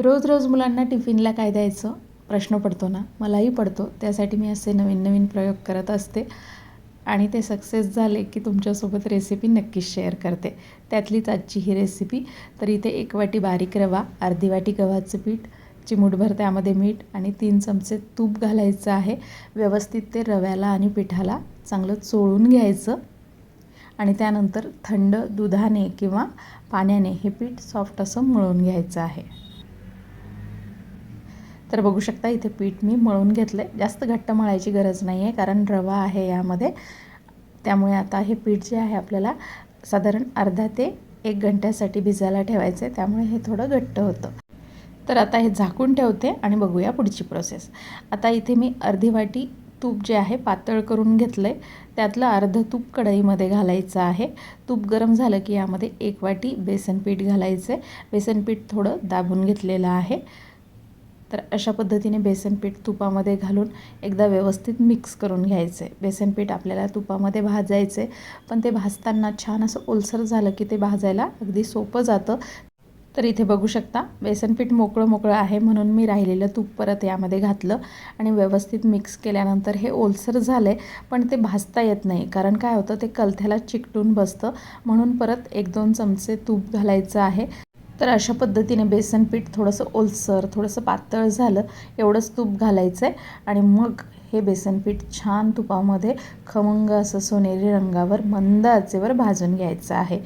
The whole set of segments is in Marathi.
रोज रोज मुलांना टिफिनला काय द्यायचं प्रश्न पडतो ना, मलाही पडतो. त्यासाठी मी असे नवीन नवीन प्रयोग करत असते आणि ते सक्सेस झाले की तुमच्यासोबत रेसिपी नक्कीच शेअर करते. त्यातलीच आजची ही रेसिपी. तर इथे 1 वाटी बारीक रवा, अर्धी वाटी गव्हाचं पीठ, चिमूटभर त्यामध्ये मीठ आणि 3 चमचे तूप घालायचं आहे. व्यवस्थित ते रव्याला आणि पिठाला चांगलं चोळून घ्यायचं आणि त्यानंतर थंड दुधाने किंवा पाण्याने हे पीठ सॉफ्ट असं मळून घ्यायचं आहे. तर बघू शकता इथे पीठ मी मळून घेतलं आहे. जास्त घट्ट मळायची गरज नाही आहे कारण रवा आहे यामध्ये. त्यामुळे आता हे पीठ जे आहे आपल्याला साधारण अर्धा ते 1 घंट्यासाठी भिजायला ठेवायचं आहे. त्यामुळे हे थोडं घट्ट होतं. तर आता हे झाकून ठेवते आणि बघूया पुढची प्रोसेस. आता इथे मी अर्धी वाटी तूप जे आहे पातळ करून घेतलं आहे. त्यातलं अर्धं तूप कढईमध्ये घालायचं आहे. तूप गरम झालं की यामध्ये 1 वाटी बेसन पीठ घालायचं आहे. बेसन पीठ थोडं दाबून घेतलेलं आहे. तर अशा पद्धतीने बेसन पीठ तुपामध्ये घालून एकदा व्यवस्थित मिक्स करून घ्यायचं आहे. बेसन पीठ आपल्याला तुपामध्ये भाजायचं आहे, पण ते भाजताना छान असं ओलसर झालं की ते भाजायला अगदी सोपं जातं. तर इथे बघू शकता बेसन पीठ मोकळं आहे म्हणून मी राहिलेलं तूप परत यामध्ये घातलं आणि व्यवस्थित मिक्स केल्यानंतर हे ओलसर झालं आहे, पण ते भाजता येत नाही कारण काय होतं ते कलथ्याला चिकटून बसतं. म्हणून परत 1-2 चमचे तूप घालायचं आहे. तर अशा पद्धतीने बेसन पीठ थोडंसं ओलसर, थोडंसं पातळ झालं एवढंच तूप घालायचं आहे आणि मग हे बेसन पीठ छान तुपामध्ये खमंग असं सोनेरी रंगावर मंद आचेवर भाजून घ्यायचं आहे.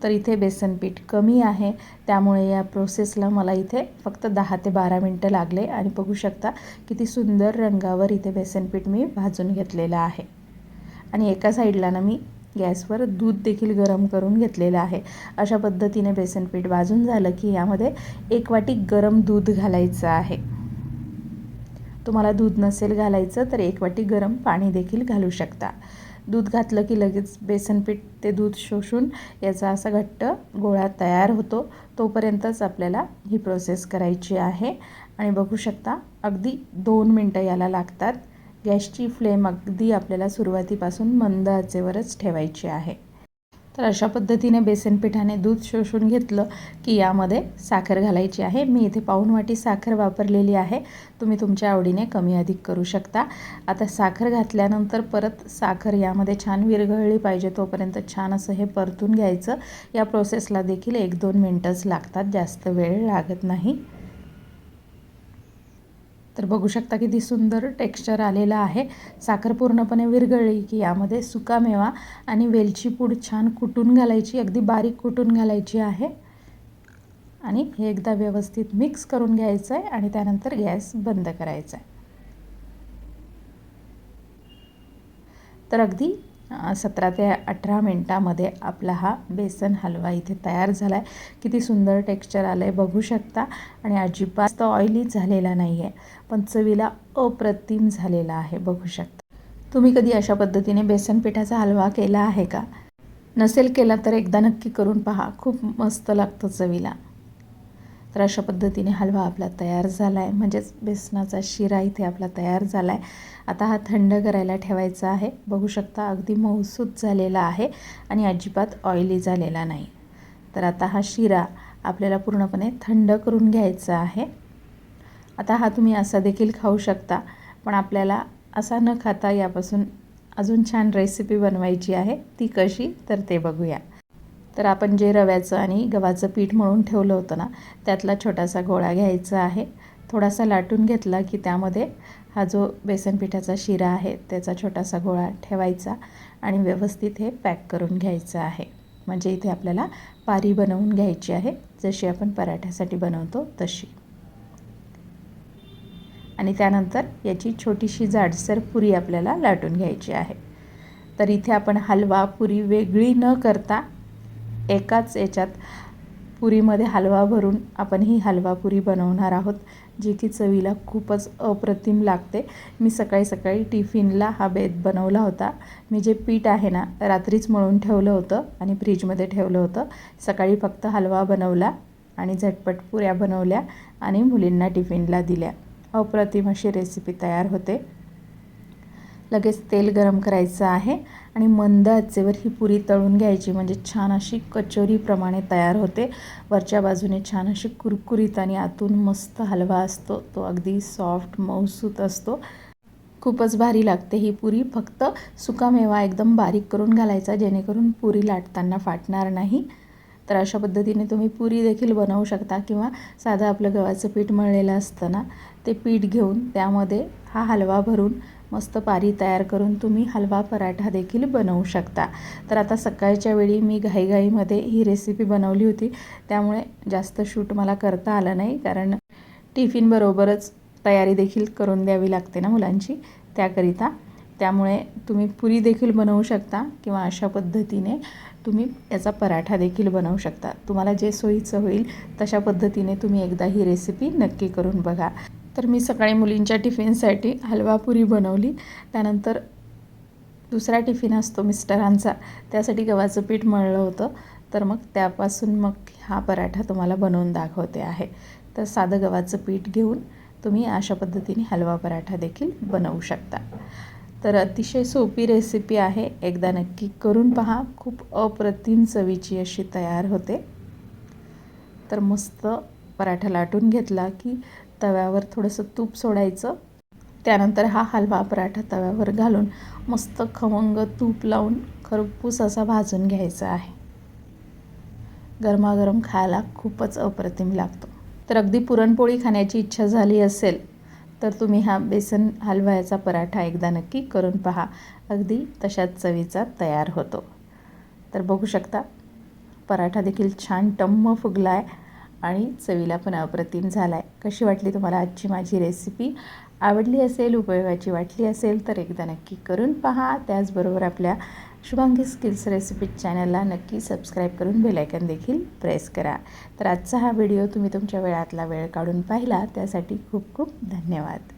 तर इथे बेसन पीठ कमी आहे त्यामुळे या प्रोसेसला मला इथे फक्त 10 ते 12 मिनटं लागले आणि बघू शकता किती सुंदर रंगावर इथे बेसन पीठ मी भाजून घेतलेलं आहे. आणि एका साईडला ना मी गॅसवर दूध देखील गरम करून घेतलेलं आहे. अशा पद्धतीने बेसन पीठ भाजून झालं की यामध्ये 1 वाटी गरम दूध घालायचं आहे. तुम्हाला दूध नसेल घालायचं तर 1 वाटी गरम पाणी देखील घालू शकता. दूध घातलं की लगेच बेसन पीठ ते दूध शोषून याचा असा घट्ट गोळा तयार होतो. तोपर्यंतच आपल्याला ही प्रोसेस करायची आहे. आणि बघू शकता अगदी 2 मिनटं याला लागतात. गॅसची फ्लेम अगदी आपल्याला सुरुवातीपासून मंद आचेवरच ठेवायची आहे. तर अशा पद्धतीने बेसन पिठाने दूध शोषून घेतलं की यामध्ये साखर घालायची आहे. मी इथे पाऊण वाटी साखर वापरलेली आहे. तुम्ही तुमच्या आवडीने कमी अधिक करू शकता. आता साखर घातल्यानंतर परत साखर यामध्ये छान विरघळली पाहिजे तोपर्यंत छान असं हे परतून घ्यायचं. या प्रोसेसला देखील 1-2 मिनटंच लागतात, जास्त वेळ लागत नाही. तर बघू शकता किती सुंदर टेक्स्चर आलेलं आहे. साखर पूर्णपणे विरघळली की यामध्ये सुकामेवा आणि वेलची पूड छान कुटून घालायची, अगदी बारीक कुटून घालायची आहे. आणि हे एकदा व्यवस्थित मिक्स करून घ्यायचं आहे आणि त्यानंतर गॅस बंद करायचा आहे. तर अगदी 17 ते 18 मिनटामध्ये आपला हा बेसन हलवा इथे तयार झाला आहे. किती सुंदर टेक्स्चर आलं आहे बघू शकता आणि अजिबात ऑइली झालेला नाही आहे, पण चवीला अप्रतिम झालेला आहे बघू शकता. तुम्ही कधी अशा पद्धतीने बेसन पिठाचा हलवा केला आहे का? नसेल केला तर एकदा नक्की करून पहा, खूप मस्त लागतो चवीला. तर अशा पद्धतीने हलवा आपला तयार झाला आहे, म्हणजेच बेसनाचा शिरा इथे आपला तयार झाला आहे. आता हा थंड करायला ठेवायचा आहे. बघू शकता अगदी मऊसूत झालेला आहे आणि अजिबात ऑइली झालेला नाही. तर आता हा शिरा आपल्याला पूर्णपणे थंड करून घ्यायचा आहे. आता हा तुम्ही असा देखील खाऊ शकता, पण आपल्याला असा न खाता यापासून अजून छान रेसिपी बनवायची आहे. ती कशी तर ते बघूया. तर आपण जे रव्याचं आणि गव्हाचं पीठ मळून ठेवलं होतं ना, त्यातला छोटासा गोळा घ्यायचा आहे. थोडासा लाटून घेतला की त्यामध्ये हा जो बेसन पिठाचा शिरा आहे त्याचा छोटासा गोळा ठेवायचा आणि व्यवस्थित हे पॅक करून घ्यायचं आहे. म्हणजे इथे आपल्याला पारी बनवून घ्यायची आहे, जशी आपण पराठ्यासाठी बनवतो तशी. आणि त्यानंतर याची छोटीशी जाडसर पुरी आपल्याला लाटून घ्यायची आहे. तर इथे आपण हलवा पुरी वेगळी न करता एकाच याच्यात पुरीमध्ये हलवा भरून आपण ही हलवा पुरी बनवणार आहोत, जी की चवीला खूपच अप्रतिम लागते. मी सकाळी टिफिनला हा बेत बनवला होता. मी जे पीठ आहे ना रात्रीच मळून ठेवलं होतं आणि फ्रीजमध्ये ठेवलं होतं. सकाळी फक्त हलवा बनवला आणि झटपट पुऱ्या बनवल्या आणि मुलींना टिफिनला दिल्या. अप्रतिम अशी रेसिपी तयार होते. लगेच तेल गरम करायचं आहे आणि मंद आचेवर ही पुरी तळून घ्यायची, म्हणजे छान अशी कचोरीप्रमाणे तयार होते. वरच्या बाजूने छान अशी कुरकुरीत आणि आतून मस्त हलवा असतो, तो अगदी सॉफ्ट मऊसूत असतो. खूपच भारी लागते ही पुरी. फक्त सुकामेवा एकदम बारीक करून घालायचा, जेणेकरून पुरी लाटताना फाटणार नाही. तर अशा पद्धतीने तुम्ही पुरी देखील बनवू शकता, किंवा साधं आपलं गव्हाचं पीठ मळलेलं असतं ना, ते पीठ घेऊन त्यामध्ये हा हलवा भरून मस्त पारी तयार करून तुम्ही हलवा पराठा देखील बनवू शकता. तर आता सकाळच्या वेळी मी घाईघाईमध्ये ही रेसिपी बनवली होती, त्यामुळे जास्त शूट मला करता आलं नाही, कारण टिफिनबरोबरच तयारी देखील करून द्यावी लागते ना मुलांची, त्याकरिता. त्यामुळे तुम्ही पुरी देखील बनवू शकता, किंवा अशा पद्धतीने तुम्ही याचा पराठा देखील बनवू शकता. तुम्हाला जे सोयीचं होईल तशा पद्धतीने तुम्ही एकदा ही रेसिपी नक्की करून बघा. तर मी सकाळी मुलींच्या टिफिनसाठी हलवा पुरी बनवली. त्यानंतर दुसरा टिफिन असतो मिस्टरांचा, त्यासाठी गव्हाचं पीठ मळलं होतं. तर मग त्यापासून मग हा पराठा तुम्हाला बनवून दाखवते आहे. तर साधं गव्हाचं पीठ घेऊन तुम्ही अशा पद्धतीने हलवा पराठा देखील बनवू शकता. तर अतिशय सोपी रेसिपी आहे, एकदा नक्की करून पहा. खूप अप्रतिम चवीची अशी तयार होते. तर मस्त पराठा लाटून घेतला की तव्यावर थोडंसं तूप सोडायचं. त्यानंतर हा हलवा पराठा तव्यावर घालून मस्त खमंग तूप लावून खरपूस असा भाजून घ्यायचा आहे. गरमागरम खायला खूपच अप्रतिम लागतो. तर अगदी पुरणपोळी खाण्याची इच्छा झाली असेल तर तुम्ही हा बेसन हलव्याचा पराठा एकदा नक्की करून पहा. अगदी तशाच चवीचा तयार होतो. तर बघू शकता, पराठा देखील छान टम्म फुगला आहे आणि चवीला पण अप्रतिम झाला आहे. कशी वाटली तुम्हाला आजची माझी रेसिपी? आवडली असेल, उपयोगाची वाटली असेल तर एकदा नक्की करून पहा. त्याचबरोबर आपल्या शुभांगी स्किल्स रेसिपी चॅनलला नक्की सबस्क्राईब करून बेल आयकॉन देखील प्रेस करा. तर आजचा हा व्हिडिओ तुम्ही तुमच्या वेळातला वेळ काढून पाहिला त्यासाठी खूप खूप धन्यवाद.